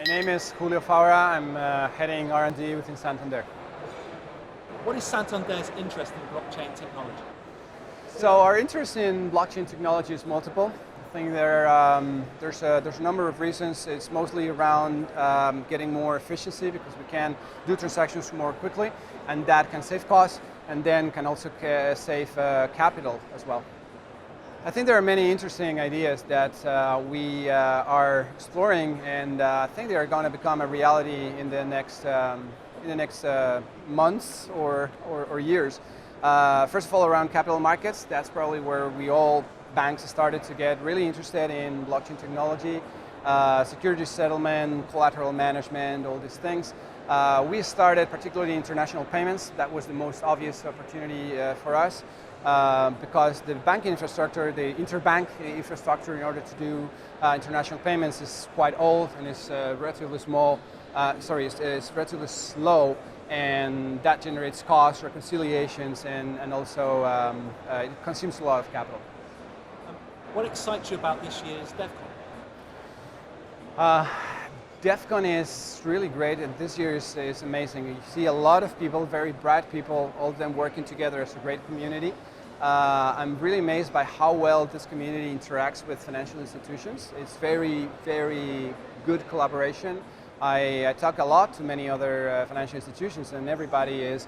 My name is Julio Faura. I'm heading R&D within Santander. What is Santander's interest in blockchain technology? So our interest in blockchain technology is multiple. I think there's a number of reasons. It's mostly around getting more efficiency because we can do transactions more quickly, and that can save costs and then can also save capital as well. I think there are many interesting ideas that we are exploring, and I think they are going to become a reality in the next months or years. First of all, around capital markets, that's probably where banks started to get really interested in blockchain technology, security settlement, collateral management, all these things. We started particularly international payments. That was the most obvious opportunity for us because the banking infrastructure, the interbank infrastructure in order to do international payments is quite old and is relatively small. It's relatively slow, and that generates costs, reconciliations, and also it consumes a lot of capital. What excites you about this year's DevCon? DevCon is really great, and this year is amazing. You see a lot of people, very bright people, all of them working together as a great community. I'm really amazed by how well this community interacts with financial institutions. It's very, very good collaboration. I talk a lot to many other financial institutions, and everybody is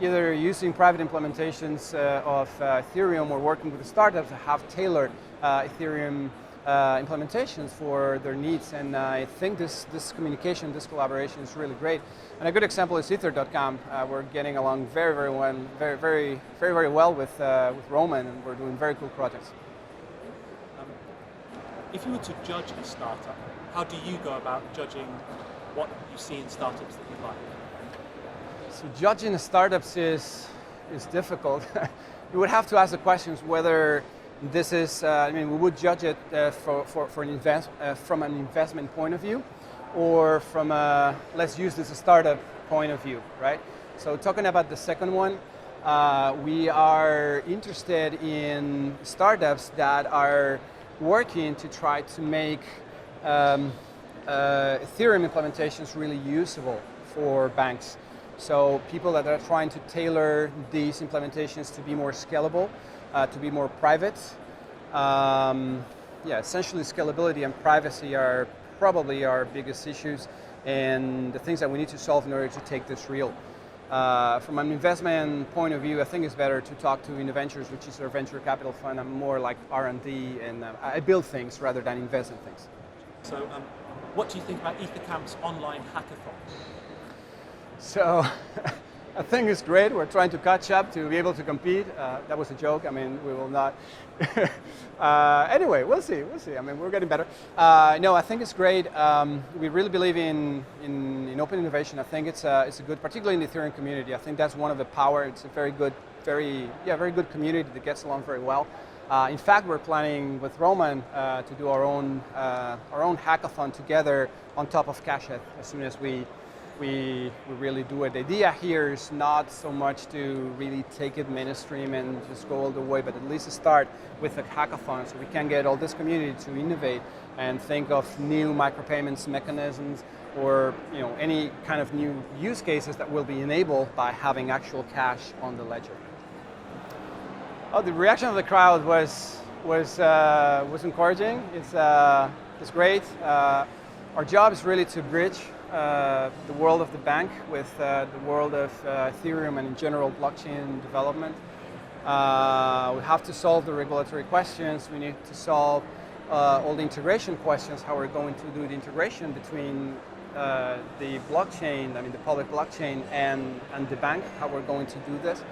either using private implementations of Ethereum or working with the startups that have tailored Ethereum implementations for their needs. And I think this communication, this collaboration is really great. And a good example is ether.camp. We're getting along very well with Roman, and we're doing very cool projects. If you were to judge a startup, how do you go about judging what you see in startups that you like? So judging startups is difficult. You would have to ask the questions whether this is, we would judge it from an investment point of view, or from a, let's use this as a startup point of view, right? So talking about the second one, we are interested in startups that are working to try to make Ethereum implementations really usable for banks. So people that are trying to tailor these implementations to be more scalable, to be more private. Essentially scalability and privacy are probably our biggest issues and the things that we need to solve in order to take this real. From an investment point of view, I think it's better to talk to Innoventures, which is our venture capital fund. I'm more like R&D, and I build things rather than invest in things. So what do you think about EtherCamp's online hackathon? So I think it's great. We're trying to catch up to be able to compete. That was a joke. I mean, we will not. Anyway, we'll see. I mean, we're getting better. No, I think it's great. We really believe in open innovation. I think it's a good, particularly in the Ethereum community. I think that's one of the power. It's a very good community that gets along very well. In fact, we're planning with Roman to do our own hackathon together on top of Cashhead as soon as we really do it. The idea here is not so much to really take it mainstream and just go all the way, but at least start with a hackathon so we can get all this community to innovate and think of new micropayments mechanisms or any kind of new use cases that will be enabled by having actual cash on the ledger. Oh, the reaction of the crowd was encouraging. It's great. Our job is really to bridge the world of the bank with the world of Ethereum and in general blockchain development. We have to solve the regulatory questions. We need to solve all the integration questions, how we're going to do the integration between the blockchain, the public blockchain and the bank, how we're going to do this.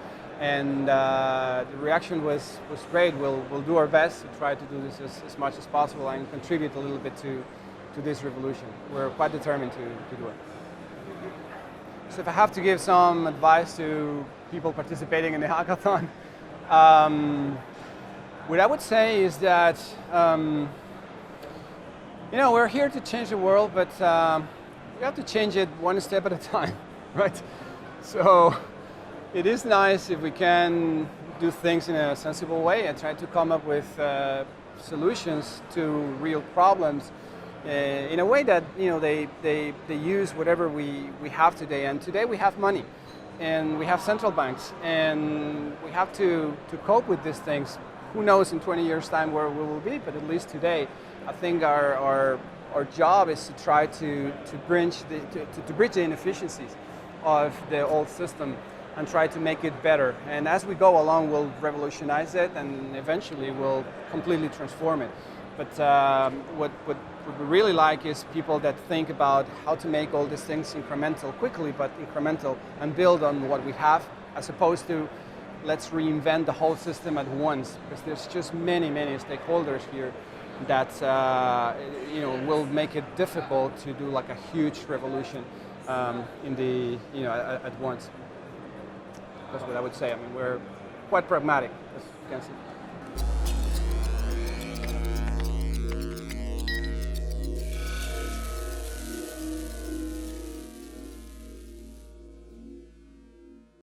And the reaction was great. We'll do our best to try to do this as much as possible and contribute a little bit to this revolution. We're quite determined to do it. So if I have to give some advice to people participating in the hackathon, what I would say is that we're here to change the world, but we have to change it one step at a time, right? So it is nice if we can do things in a sensible way and try to come up with solutions to real problems in a way that they use whatever we have today. And today we have money, and we have central banks, and we have to cope with these things. Who knows in 20 years' time where we will be? But at least today, I think our job is to try to bridge the inefficiencies of the old system and try to make it better. And as we go along, we'll revolutionize it, and eventually we'll completely transform it. But what we really like is people that think about how to make all these things incremental quickly, but incremental, and build on what we have, as opposed to let's reinvent the whole system at once, because there's just many stakeholders here that will make it difficult to do like a huge revolution at once. That's what I would say. I mean, we're quite pragmatic, as you can see.